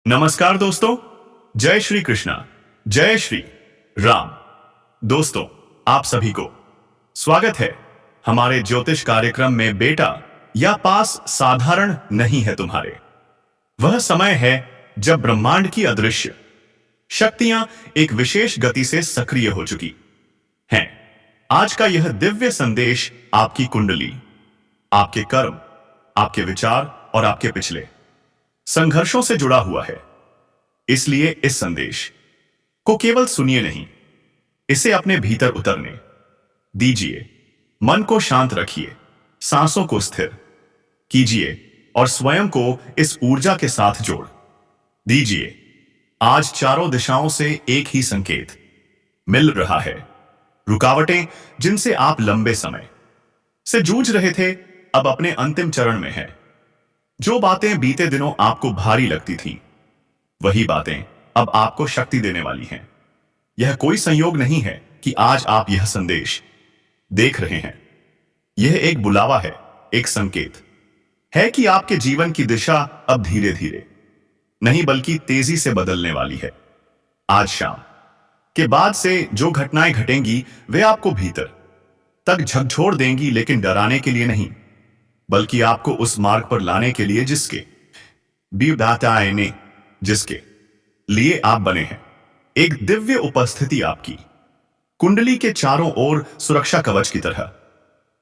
नमस्कार दोस्तों। जय श्री कृष्णा। जय श्री राम। दोस्तों, आप सभी को स्वागत है हमारे ज्योतिष कार्यक्रम में। बेटा या पास साधारण नहीं है तुम्हारे। वह समय है जब ब्रह्मांड की अदृश्य शक्तियां एक विशेष गति से सक्रिय हो चुकी हैं। आज का यह दिव्य संदेश आपकी कुंडली, आपके कर्म, आपके विचार और आपके पिछले संघर्षों से जुड़ा हुआ है। इसलिए इस संदेश को केवल सुनिए नहीं, इसे अपने भीतर उतरने दीजिए। मन को शांत रखिए, सांसों को स्थिर कीजिए और स्वयं को इस ऊर्जा के साथ जोड़ दीजिए। आज चारों दिशाओं से एक ही संकेत मिल रहा है। रुकावटें जिनसे आप लंबे समय से जूझ रहे थे, अब अपने अंतिम चरण में है। जो बातें बीते दिनों आपको भारी लगती थीं, वही बातें अब आपको शक्ति देने वाली हैं। यह कोई संयोग नहीं है कि आज आप यह संदेश देख रहे हैं। यह एक बुलावा है, एक संकेत है कि आपके जीवन की दिशा अब धीरे धीरे नहीं बल्कि तेजी से बदलने वाली है। आज शाम के बाद से जो घटनाएं घटेंगी वे आपको भीतर तक झकझोर देंगी, लेकिन डराने के लिए नहीं, बल्कि आपको उस मार्ग पर लाने के लिए जिसके लिए आप बने हैं। एक दिव्य उपस्थिति आपकी कुंडली के चारों ओर सुरक्षा कवच की तरह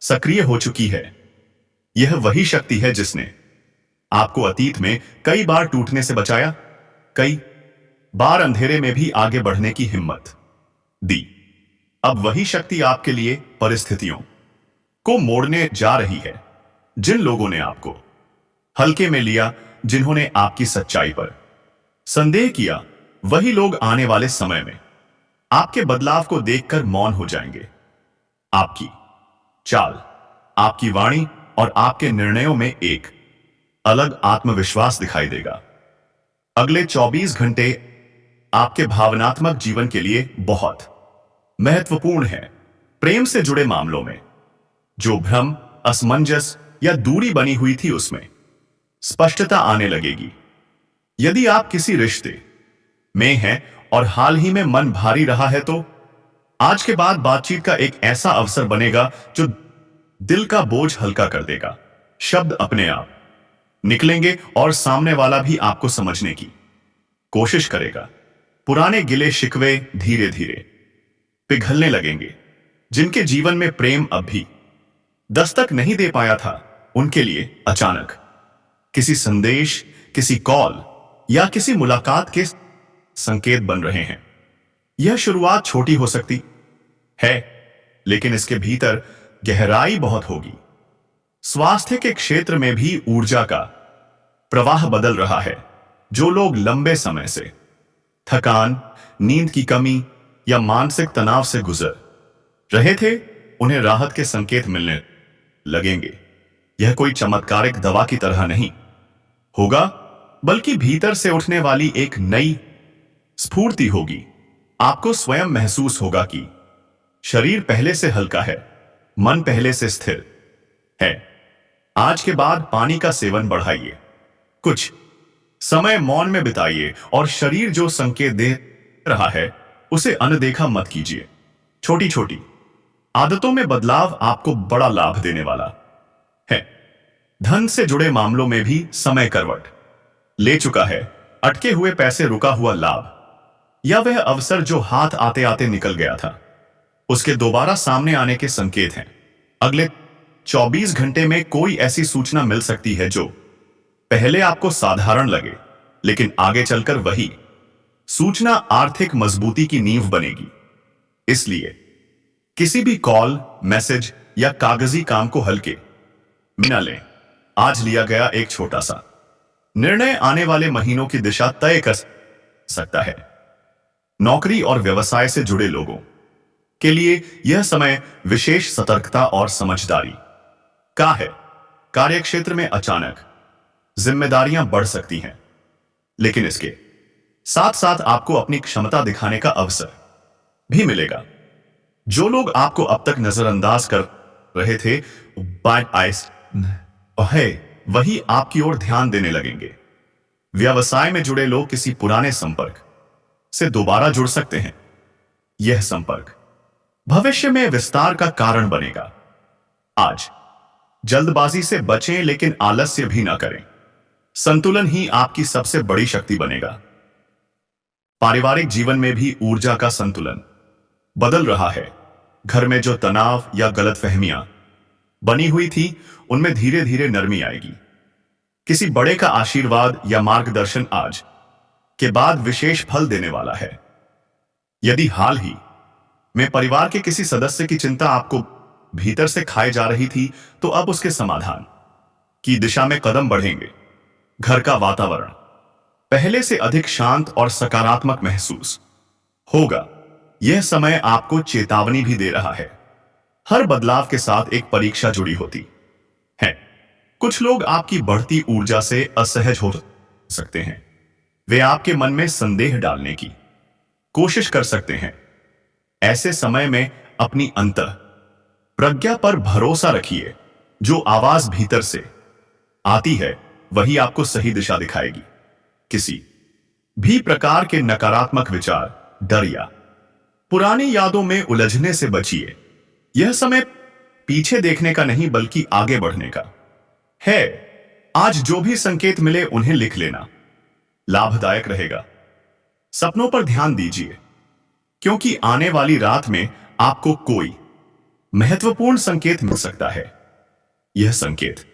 सक्रिय हो चुकी है। यह वही शक्ति है जिसने आपको अतीत में कई बार टूटने से बचाया, कई बार अंधेरे में भी आगे बढ़ने की हिम्मत दी। अब वही शक्ति आपके लिए परिस्थितियों को मोड़ने जा रही है। जिन लोगों ने आपको हल्के में लिया, जिन्होंने आपकी सच्चाई पर संदेह किया, वही लोग आने वाले समय में आपके बदलाव को देखकर मौन हो जाएंगे। आपकी चाल, आपकी वाणी और आपके निर्णयों में एक अलग आत्मविश्वास दिखाई देगा। अगले 24 घंटे आपके भावनात्मक जीवन के लिए बहुत महत्वपूर्ण है। प्रेम से जुड़े मामलों में जो भ्रम, असमंजस या दूरी बनी हुई थी, उसमें स्पष्टता आने लगेगी। यदि आप किसी रिश्ते में हैं और हाल ही में मन भारी रहा है, तो आज के बाद बातचीत का एक ऐसा अवसर बनेगा जो दिल का बोझ हल्का कर देगा। शब्द अपने आप निकलेंगे और सामने वाला भी आपको समझने की कोशिश करेगा। पुराने गिले शिकवे धीरे धीरे पिघलने लगेंगे। जिनके जीवन में प्रेम अब भी दस्तक नहीं दे पाया था, उनके लिए अचानक किसी संदेश, किसी कॉल या किसी मुलाकात के संकेत बन रहे हैं। यह शुरुआत छोटी हो सकती है, लेकिन इसके भीतर गहराई बहुत होगी। स्वास्थ्य के क्षेत्र में भी ऊर्जा का प्रवाह बदल रहा है। जो लोग लंबे समय से थकान, नींद की कमी या मानसिक तनाव से गुजर रहे थे, उन्हें राहत के संकेत मिलने लगेंगे। यह कोई चमत्कारिक दवा की तरह नहीं होगा, बल्कि भीतर से उठने वाली एक नई स्फूर्ति होगी। आपको स्वयं महसूस होगा कि शरीर पहले से हल्का है, मन पहले से स्थिर है। आज के बाद पानी का सेवन बढ़ाइए, कुछ समय मौन में बिताइए और शरीर जो संकेत दे रहा है उसे अनदेखा मत कीजिए। छोटी छोटी आदतों में बदलाव आपको बड़ा लाभ देने वाला है। धन से जुड़े मामलों में भी समय करवट ले चुका है। अटके हुए पैसे, रुका हुआ लाभ या वह अवसर जो हाथ आते आते निकल गया था, उसके दोबारा सामने आने के संकेत हैं। अगले 24 घंटे में कोई ऐसी सूचना मिल सकती है जो पहले आपको साधारण लगे, लेकिन आगे चलकर वही सूचना आर्थिक मजबूती की नींव बनेगी। इसलिए किसी भी कॉल, मैसेज या कागजी काम को हल्के में न लें। आज लिया गया एक छोटा सा निर्णय आने वाले महीनों की दिशा तय कर सकता है। नौकरी और व्यवसाय से जुड़े लोगों के लिए यह समय विशेष सतर्कता और समझदारी का है। कार्यक्षेत्र में अचानक जिम्मेदारियां बढ़ सकती हैं, लेकिन इसके साथ साथ आपको अपनी क्षमता दिखाने का अवसर भी मिलेगा। जो लोग आपको अब तक नजरअंदाज कर रहे थे, वही आपकी ओर ध्यान देने लगेंगे। व्यवसाय में जुड़े लोग किसी पुराने संपर्क से दोबारा जुड़ सकते हैं। यह संपर्क भविष्य में विस्तार का कारण बनेगा। आज जल्दबाजी से बचें, लेकिन आलस्य भी ना करें। संतुलन ही आपकी सबसे बड़ी शक्ति बनेगा। पारिवारिक जीवन में भी ऊर्जा का संतुलन बदल रहा है। घर में जो तनाव या गलतफहमियां बनी हुई थी, उनमें धीरे धीरे नरमी आएगी। किसी बड़े का आशीर्वाद या मार्गदर्शन आज के बाद विशेष फल देने वाला है। यदि हाल ही में परिवार के किसी सदस्य की चिंता आपको भीतर से खाए जा रही थी, तो अब उसके समाधान की दिशा में कदम बढ़ेंगे। घर का वातावरण पहले से अधिक शांत और सकारात्मक महसूस होगा। यह समय आपको चेतावनी भी दे रहा है। हर बदलाव के साथ एक परीक्षा जुड़ी होती है। कुछ लोग आपकी बढ़ती ऊर्जा से असहज हो सकते हैं। वे आपके मन में संदेह डालने की कोशिश कर सकते हैं। ऐसे समय में अपनी अंतः प्रज्ञा पर भरोसा रखिए। जो आवाज भीतर से आती है, वही आपको सही दिशा दिखाएगी। किसी भी प्रकार के नकारात्मक विचार, डर या पुरानी यादों में उलझने से बचिए। यह समय पीछे देखने का नहीं, बल्कि आगे बढ़ने का है। आज जो भी संकेत मिले, उन्हें लिख लेना लाभदायक रहेगा। सपनों पर ध्यान दीजिए, क्योंकि आने वाली रात में आपको कोई महत्वपूर्ण संकेत मिल सकता है। यह संकेत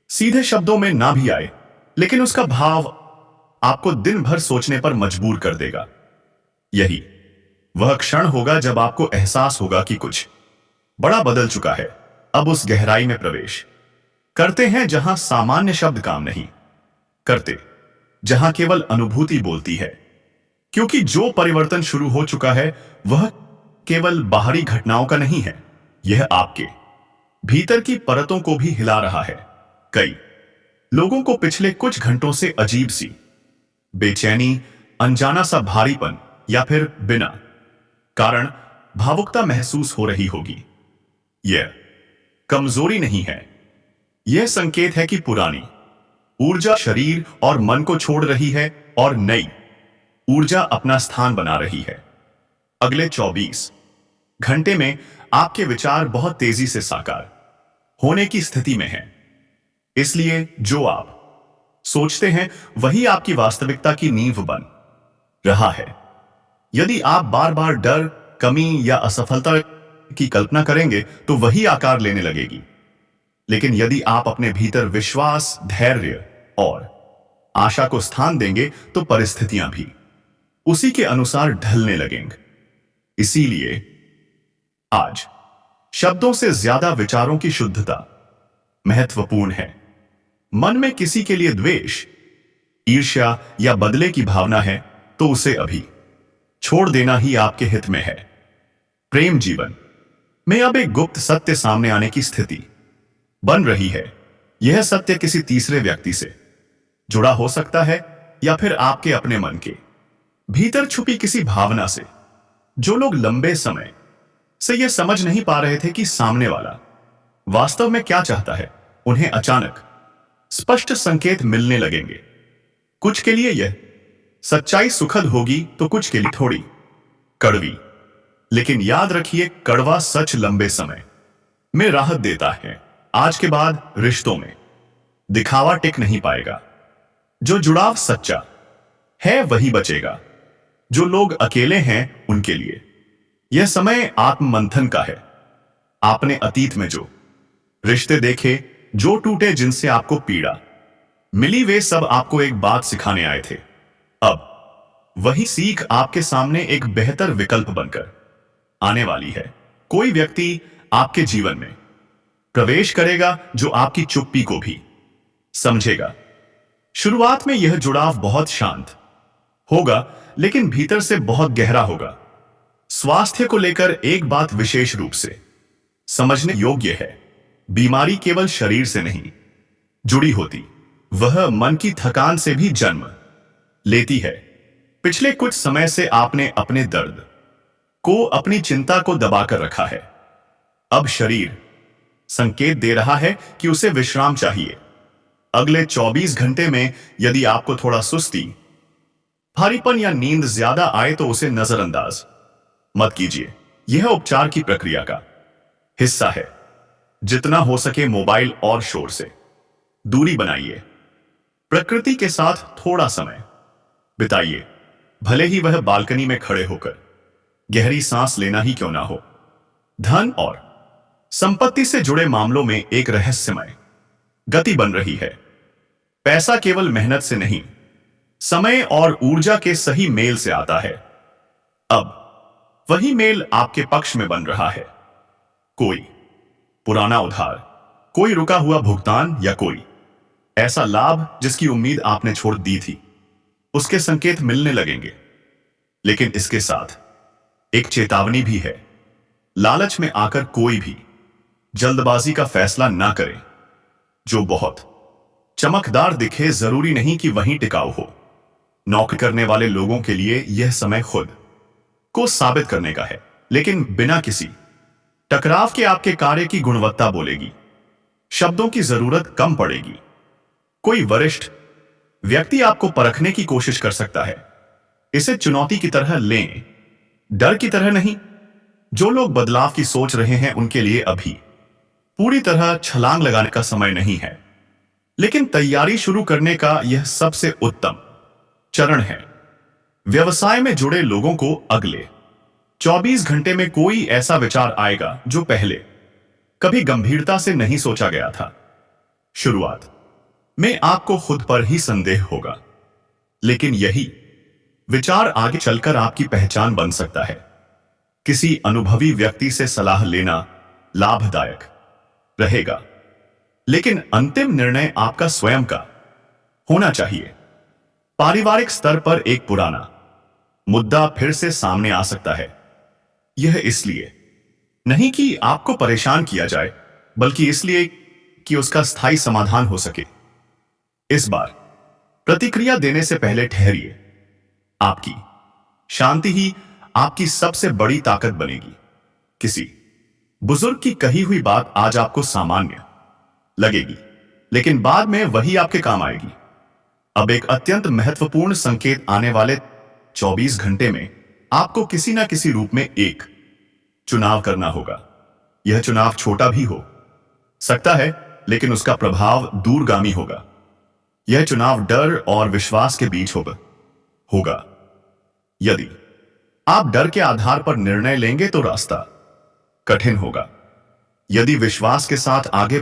सीधे शब्दों में ना भी आए, लेकिन उसका भाव आपको दिन भर सोचने पर मजबूर कर देगा। यही वह क्षण होगा जब आपको एहसास होगा कि कुछ बड़ा बदल चुका है। अब उस गहराई में प्रवेश करते हैं जहां सामान्य शब्द काम नहीं करते, जहां केवल अनुभूति बोलती है। क्योंकि जो परिवर्तन शुरू हो चुका है, वह केवल बाहरी घटनाओं का नहीं है। यह आपके भीतर की परतों को भी हिला रहा है। कई लोगों को पिछले कुछ घंटों से अजीब सी बेचैनी, अनजाना सा भारीपन या फिर बिना कारण भावुकता महसूस हो रही होगी। यह कमजोरी नहीं है। यह संकेत है कि पुरानी ऊर्जा शरीर और मन को छोड़ रही है और नई ऊर्जा अपना स्थान बना रही है। अगले 24 घंटे में आपके विचार बहुत तेजी से साकार होने की स्थिति में हैं। इसलिए जो आप सोचते हैं, वही आपकी वास्तविकता की नींव बन रहा है। यदि आप बार बार डर, कमी या असफलता की कल्पना करेंगे, तो वही आकार लेने लगेगी। लेकिन यदि आप अपने भीतर विश्वास, धैर्य और आशा को स्थान देंगे, तो परिस्थितियां भी उसी के अनुसार ढलने लगेंगी। इसीलिए आज शब्दों से ज्यादा विचारों की शुद्धता महत्वपूर्ण है। मन में किसी के लिए द्वेष, ईर्ष्या या बदले की भावना है, तो उसे अभी छोड़ देना ही आपके हित में है। प्रेम जीवन में अब एक गुप्त सत्य सामने आने की स्थिति बन रही है। यह सत्य किसी तीसरे व्यक्ति से जुड़ा हो सकता है, या फिर आपके अपने मन के भीतर छुपी किसी भावना से। जो लोग लंबे समय से यह समझ नहीं पा रहे थे कि सामने वाला वास्तव में क्या चाहता है, उन्हें अचानक स्पष्ट संकेत मिलने लगेंगे। कुछ के लिए यह सच्चाई सुखद होगी, तो कुछ के लिए थोड़ी कड़वी। लेकिन याद रखिए, कड़वा सच लंबे समय में राहत देता है। आज के बाद रिश्तों में दिखावा टिक नहीं पाएगा। जो जुड़ाव सच्चा है, वही बचेगा। जो लोग अकेले हैं, उनके लिए यह समय आत्ममंथन का है। आपने अतीत में जो रिश्ते देखे, जो टूटे, जिनसे आपको पीड़ा मिली, वे सब आपको एक बात सिखाने आए थे। अब वही सीख आपके सामने एक बेहतर विकल्प बनकर आने वाली है। कोई व्यक्ति आपके जीवन में प्रवेश करेगा जो आपकी चुप्पी को भी समझेगा। शुरुआत में यह जुड़ाव बहुत शांत होगा, लेकिन भीतर से बहुत गहरा होगा। स्वास्थ्य को लेकर एक बात विशेष रूप से समझने योग्य है। बीमारी केवल शरीर से नहीं जुड़ी होती, वह मन की थकान से भी जन्म लेती है। पिछले कुछ समय से आपने अपने दर्द को, अपनी चिंता को दबाकर रखा है। अब शरीर संकेत दे रहा है कि उसे विश्राम चाहिए। अगले 24 घंटे में यदि आपको थोड़ा सुस्ती, भारीपन या नींद ज्यादा आए तो उसे नजरअंदाज मत कीजिए। यह उपचार की प्रक्रिया का हिस्सा है। जितना हो सके मोबाइल और शोर से दूरी बनाइए। प्रकृति के साथ थोड़ा समय बिताइए, भले ही वह बालकनी में खड़े होकर गहरी सांस लेना ही क्यों ना हो। धन और संपत्ति से जुड़े मामलों में एक रहस्यमय गति बन रही है। पैसा केवल मेहनत से नहीं, समय और ऊर्जा के सही मेल से आता है। अब वही मेल आपके पक्ष में बन रहा है। कोई पुराना उधार, कोई रुका हुआ भुगतान या कोई ऐसा लाभ जिसकी उम्मीद आपने छोड़ दी थी, उसके संकेत मिलने लगेंगे। लेकिन इसके साथ एक चेतावनी भी है। लालच में आकर कोई भी जल्दबाजी का फैसला ना करे। जो बहुत चमकदार दिखे जरूरी नहीं कि वहीं टिकाऊ हो। नौकरी करने वाले लोगों के लिए यह समय खुद को साबित करने का है, लेकिन बिना किसी टकराव के आपके कार्य की गुणवत्ता बोलेगी। शब्दों की जरूरत कम पड़ेगी। कोई वरिष्ठ व्यक्ति आपको परखने की कोशिश कर सकता है। इसे चुनौती की तरह लें, डर की तरह नहीं। जो लोग बदलाव की सोच रहे हैं उनके लिए अभी पूरी तरह छलांग लगाने का समय नहीं है, लेकिन तैयारी शुरू करने का यह सबसे उत्तम चरण है। व्यवसाय में जुड़े लोगों को अगले 24 घंटे में कोई ऐसा विचार आएगा जो पहले कभी गंभीरता से नहीं सोचा गया था। शुरुआत में आपको खुद पर ही संदेह होगा, लेकिन यही विचार आगे चलकर आपकी पहचान बन सकता है। किसी अनुभवी व्यक्ति से सलाह लेना लाभदायक रहेगा, लेकिन अंतिम निर्णय आपका स्वयं का होना चाहिए। पारिवारिक स्तर पर एक पुराना मुद्दा फिर से सामने आ सकता है। यह इसलिए नहीं कि आपको परेशान किया जाए, बल्कि इसलिए कि उसका स्थायी समाधान हो सके। इस बार प्रतिक्रिया देने से पहले ठहरिए। आपकी शांति ही आपकी सबसे बड़ी ताकत बनेगी। किसी बुजुर्ग की कही हुई बात आज आपको सामान्य लगेगी, लेकिन बाद में वही आपके काम आएगी। अब एक अत्यंत महत्वपूर्ण संकेत आने वाले 24 घंटे में आपको किसी ना किसी रूप में एक चुनाव करना होगा। यह चुनाव छोटा भी हो सकता है, लेकिन उसका प्रभाव दूरगामी होगा। यह चुनाव डर और विश्वास के बीच होगा। यदि आप डर के आधार पर निर्णय लेंगे तो रास्ता कठिन होगा। यदि विश्वास के साथ आगे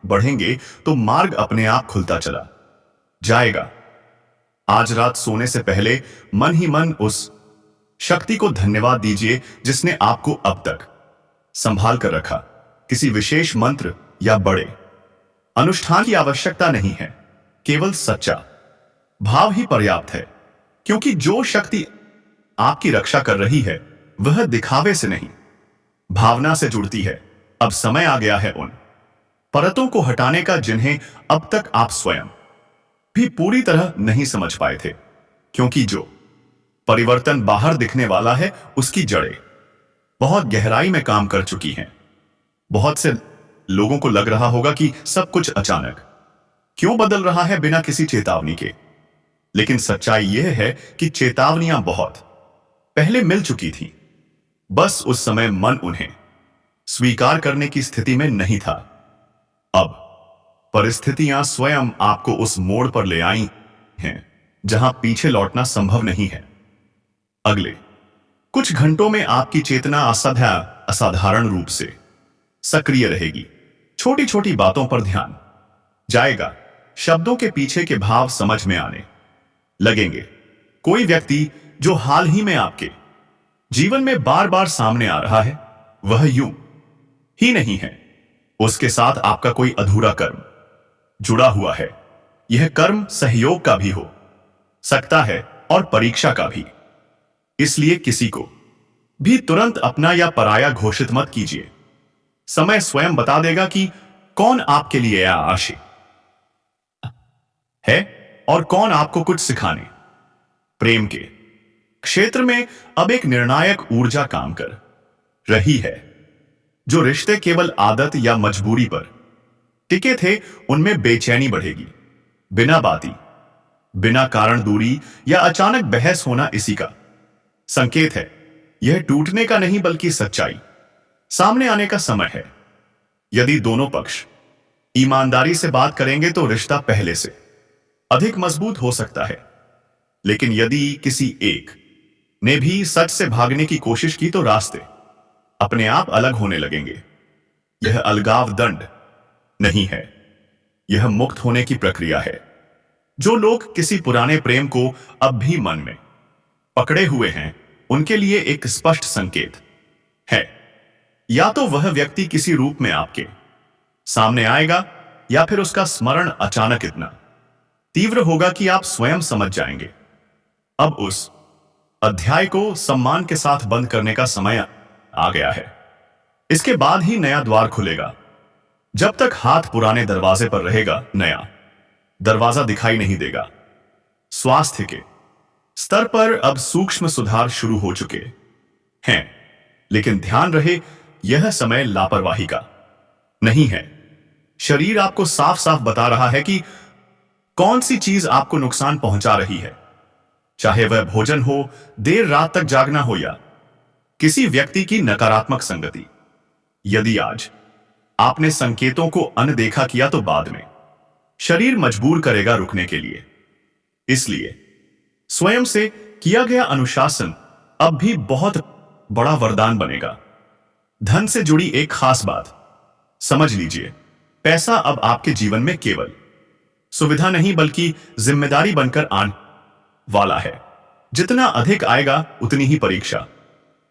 बढ़ेंगे तो मार्ग अपने आप खुलता चला जाएगा। आज रात सोने से पहले मन ही मन उस शक्ति को धन्यवाद दीजिए जिसने आपको अब तक संभाल कर रखा। किसी विशेष मंत्र या बड़े अनुष्ठान की आवश्यकता नहीं है, केवल सच्चा भाव ही पर्याप्त है। क्योंकि जो शक्ति आपकी रक्षा कर रही है वह दिखावे से नहीं, भावना से जुड़ती है। अब समय आ गया है उन परतों को हटाने का जिन्हें अब तक आप स्वयं भी पूरी तरह नहीं समझ पाए थे। क्योंकि जो परिवर्तन बाहर दिखने वाला है उसकी जड़ें बहुत गहराई में काम कर चुकी हैं। बहुत से लोगों को लग रहा होगा कि सब कुछ अचानक क्यों बदल रहा है बिना किसी चेतावनी के, लेकिन सच्चाई यह है कि चेतावनियां बहुत पहले मिल चुकी थी। बस उस समय मन उन्हें स्वीकार करने की स्थिति में नहीं था। अब परिस्थितियां स्वयं आपको उस मोड़ पर ले आई हैं जहां पीछे लौटना संभव नहीं है। अगले कुछ घंटों में आपकी चेतना असाधारण रूप से सक्रिय रहेगी। छोटी छोटी बातों पर ध्यान जाएगा। शब्दों के पीछे के भाव समझ में आने लगेंगे। कोई व्यक्ति जो हाल ही में आपके जीवन में बार बार सामने आ रहा है वह यूं ही नहीं है। उसके साथ आपका कोई अधूरा कर्म जुड़ा हुआ है। यह कर्म सहयोग का भी हो सकता है और परीक्षा का भी। इसलिए किसी को भी तुरंत अपना या पराया घोषित मत कीजिए। समय स्वयं बता देगा कि कौन आपके लिए आशी है और कौन आपको कुछ सिखाने। प्रेम के क्षेत्र में अब एक निर्णायक ऊर्जा काम कर रही है। जो रिश्ते केवल आदत या मजबूरी पर टिके थे उनमें बेचैनी बढ़ेगी। बिना बाती, बिना कारण दूरी या अचानक बहस होना इसी का संकेत है। यह टूटने का नहीं बल्कि सच्चाई सामने आने का समय है। यदि दोनों पक्ष ईमानदारी से बात करेंगे तो रिश्ता पहले से अधिक मजबूत हो सकता है। लेकिन यदि किसी एक ने भी सच से भागने की कोशिश की तो रास्ते अपने आप अलग होने लगेंगे। यह अलगाव दंड नहीं है, यह मुक्त होने की प्रक्रिया है। जो लोग किसी पुराने प्रेम को अब भी मन में पकड़े हुए हैं, उनके लिए एक स्पष्ट संकेत है। या तो वह व्यक्ति किसी रूप में आपके सामने आएगा या फिर उसका स्मरण अचानक इतना तीव्र होगा कि आप स्वयं समझ जाएंगे अब उस अध्याय को सम्मान के साथ बंद करने का समय आ गया है। इसके बाद ही नया द्वार खुलेगा। जब तक हाथ पुराने दरवाजे पर रहेगा, नया दरवाजा दिखाई नहीं देगा। स्वास्थ्य के स्तर पर अब सूक्ष्म सुधार शुरू हो चुके हैं, लेकिन ध्यान रहे यह समय लापरवाही का नहीं है। शरीर आपको साफ साफ बता रहा है कि कौन सी चीज आपको नुकसान पहुंचा रही है, चाहे वह भोजन हो, देर रात तक जागना हो या किसी व्यक्ति की नकारात्मक संगति। यदि आज आपने संकेतों को अनदेखा किया तो बाद में शरीर मजबूर करेगा रुकने के लिए। इसलिए स्वयं से किया गया अनुशासन अब भी बहुत बड़ा वरदान बनेगा। धन से जुड़ी एक खास बात समझ लीजिए, पैसा अब आपके जीवन में केवल सुविधा नहीं बल्कि जिम्मेदारी बनकर आने वाला है। जितना अधिक आएगा उतनी ही परीक्षा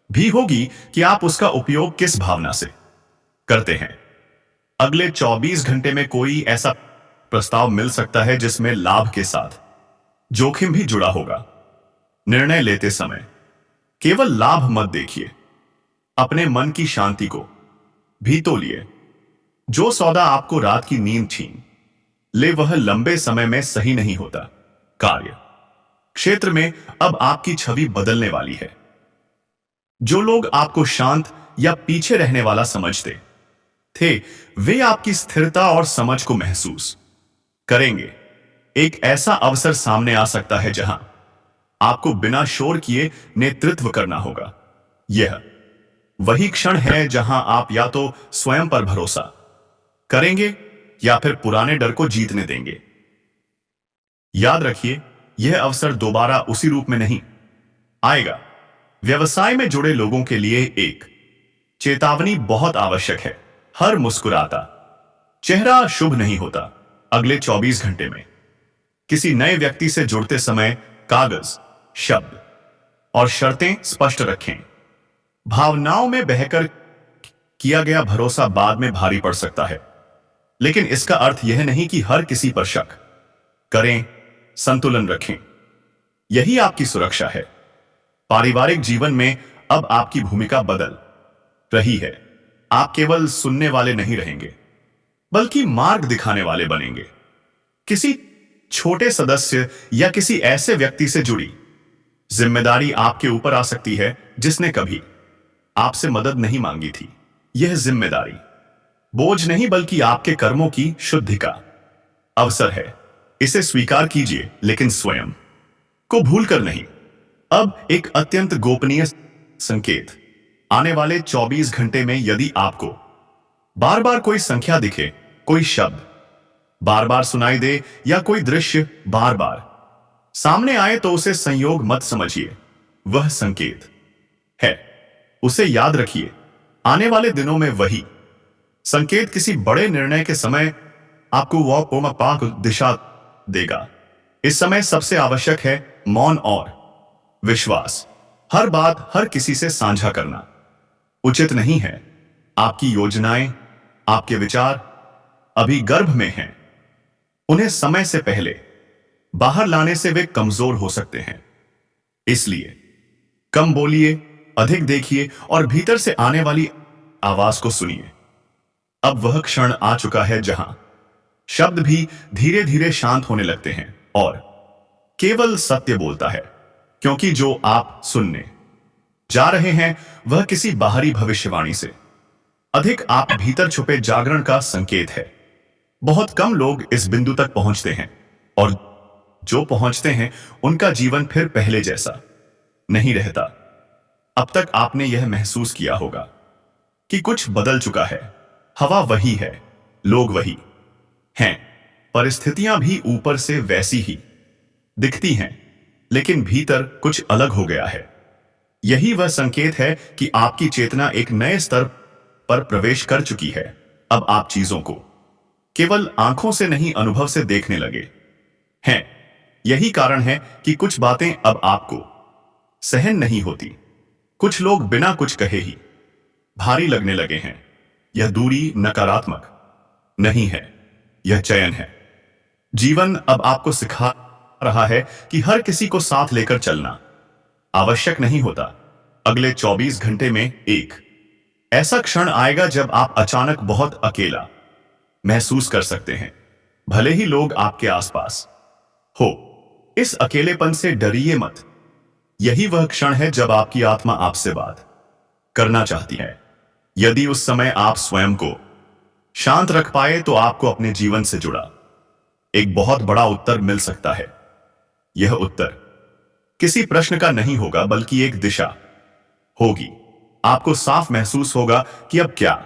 भी होगी कि आप उसका उपयोग किस भावना से करते हैं। अगले 24 घंटे में कोई ऐसा प्रस्ताव मिल सकता है जिसमें लाभ के साथ जोखिम भी जुड़ा होगा। निर्णय लेते समय केवल लाभ मत देखिए, अपने मन की शांति को भी तोलिए। जो सौदा आपको रात की नींद छीन ले वह लंबे समय में सही नहीं होता। कार्य क्षेत्र में अब आपकी छवि बदलने वाली है। जो लोग आपको शांत या पीछे रहने वाला समझते थे, वे आपकी स्थिरता और समझ को महसूस करेंगे। एक ऐसा अवसर सामने आ सकता है जहां आपको बिना शोर किए नेतृत्व करना होगा। यह वही क्षण है जहां आप या तो स्वयं पर भरोसा करेंगे या फिर पुराने डर को जीतने देंगे। याद रखिए, यह अवसर दोबारा उसी रूप में नहीं आएगा। व्यवसाय में जुड़े लोगों के लिए एक चेतावनी बहुत आवश्यक है। हर मुस्कुराता चेहरा शुभ नहीं होता। अगले 24 घंटे में किसी नए व्यक्ति से जुड़ते समय कागज, शब्द और शर्तें स्पष्ट रखें। भावनाओं में बहकर किया गया भरोसा बाद में भारी पड़ सकता है, लेकिन इसका अर्थ यह नहीं कि हर किसी पर शक करें। संतुलन रखें, यही आपकी सुरक्षा है। पारिवारिक जीवन में अब आपकी भूमिका बदल रही है। आप केवल सुनने वाले नहीं रहेंगे बल्कि मार्ग दिखाने वाले बनेंगे। किसी छोटे सदस्य या किसी ऐसे व्यक्ति से जुड़ी जिम्मेदारी आपके ऊपर आ सकती है जिसने कभी आपसे मदद नहीं मांगी थी। यह जिम्मेदारी बोझ नहीं बल्कि आपके कर्मों की शुद्धि का अवसर है। इसे स्वीकार कीजिए, लेकिन स्वयं को भूलकर नहीं। अब एक अत्यंत गोपनीय संकेत, आने वाले 24 घंटे में यदि आपको बार बार कोई संख्या दिखे, कोई शब्द बार बार सुनाई दे या कोई दृश्य बार बार सामने आए तो उसे संयोग मत समझिए, वह संकेत है। उसे याद रखिए, आने वाले दिनों में वही संकेत किसी बड़े निर्णय के समय आपको वह पाक दिशा देगा। इस समय सबसे आवश्यक है मौन और विश्वास। हर बात हर किसी से साझा करना उचित नहीं है। आपकी योजनाएं, आपके विचार अभी गर्भ में हैं। उन्हें समय से पहले बाहर लाने से वे कमजोर हो सकते हैं। इसलिए कम बोलिए, अधिक देखिए और भीतर से आने वाली आवाज को सुनिए। अब वह क्षण आ चुका है जहां शब्द भी धीरे धीरे शांत होने लगते हैं और केवल सत्य बोलता है, क्योंकि जो आप सुनने जा रहे हैं वह किसी बाहरी भविष्यवाणी से अधिक आप भीतर छुपे जागरण का संकेत है। बहुत कम लोग इस बिंदु तक पहुंचते हैं, और जो पहुंचते हैं उनका जीवन फिर पहले जैसा नहीं रहता। अब तक आपने यह महसूस किया होगा कि कुछ बदल चुका है। हवा वही है, लोग वही हैं, परिस्थितियां भी ऊपर से वैसी ही दिखती हैं, लेकिन भीतर कुछ अलग हो गया है। यही वह संकेत है कि आपकी चेतना एक नए स्तर पर प्रवेश कर चुकी है। अब आप चीजों को केवल आंखों से नहीं, अनुभव से देखने लगे हैं। यही कारण है कि कुछ बातें अब आपको सहन नहीं होती। कुछ लोग बिना कुछ कहे ही भारी लगने लगे हैं। यह दूरी नकारात्मक नहीं है, यह चयन है। जीवन अब आपको सिखा रहा है कि हर किसी को साथ लेकर चलना आवश्यक नहीं होता। अगले 24 घंटे में एक ऐसा क्षण आएगा जब आप अचानक बहुत अकेला महसूस कर सकते हैं, भले ही लोग आपके आसपास हो। इस अकेलेपन से डरिए मत। यही वह क्षण है जब आपकी आत्मा आपसे बात करना चाहती है। यदि उस समय आप स्वयं को शांत रख पाए तो आपको अपने जीवन से जुड़ा एक बहुत बड़ा उत्तर मिल सकता है। यह उत्तर किसी प्रश्न का नहीं होगा, बल्कि एक दिशा होगी। आपको साफ महसूस होगा कि अब क्या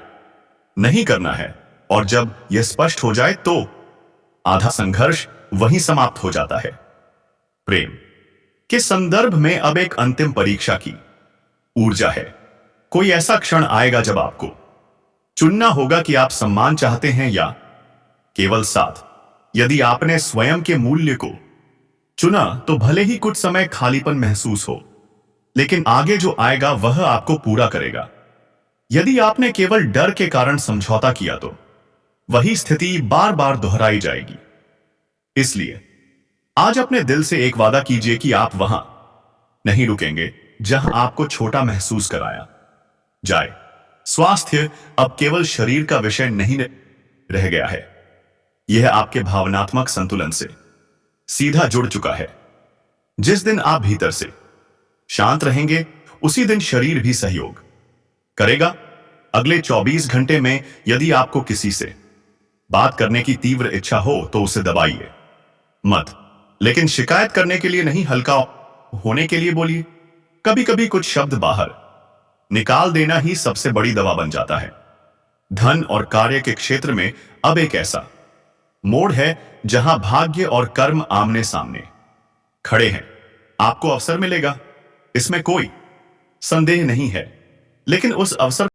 नहीं करना है, और जब यह स्पष्ट हो जाए तो आधा संघर्ष वहीं समाप्त हो जाता है। प्रेम के संदर्भ में अब एक अंतिम परीक्षा की ऊर्जा है। कोई ऐसा क्षण आएगा जब आपको चुनना होगा कि आप सम्मान चाहते हैं या केवल साथ। यदि आपने स्वयं के मूल्य को चुना तो भले ही कुछ समय खालीपन महसूस हो, लेकिन आगे जो आएगा वह आपको पूरा करेगा। यदि आपने केवल डर के कारण समझौता किया तो वही स्थिति बार बार दोहराई जाएगी। इसलिए आज अपने दिल से एक वादा कीजिए कि आप वहां नहीं रुकेंगे जहां आपको छोटा महसूस कराया जाए। स्वास्थ्य अब केवल शरीर का विषय नहीं रह गया है, यह आपके भावनात्मक संतुलन से सीधा जुड़ चुका है। जिस दिन आप भीतर से शांत रहेंगे, उसी दिन शरीर भी सहयोग करेगा। अगले 24 घंटे में यदि आपको किसी से बात करने की तीव्र इच्छा हो तो उसे दबाइए मत, लेकिन शिकायत करने के लिए नहीं, हल्का होने के लिए बोलिए। कभी कभी कुछ शब्द बाहर निकाल देना ही सबसे बड़ी दवा बन जाता है। धन और कार्य के क्षेत्र में अब एक ऐसा मोड़ है जहां भाग्य और कर्म आमने सामने खड़े हैं। आपको अवसर मिलेगा, इसमें कोई संदेह नहीं है, लेकिन उस अवसर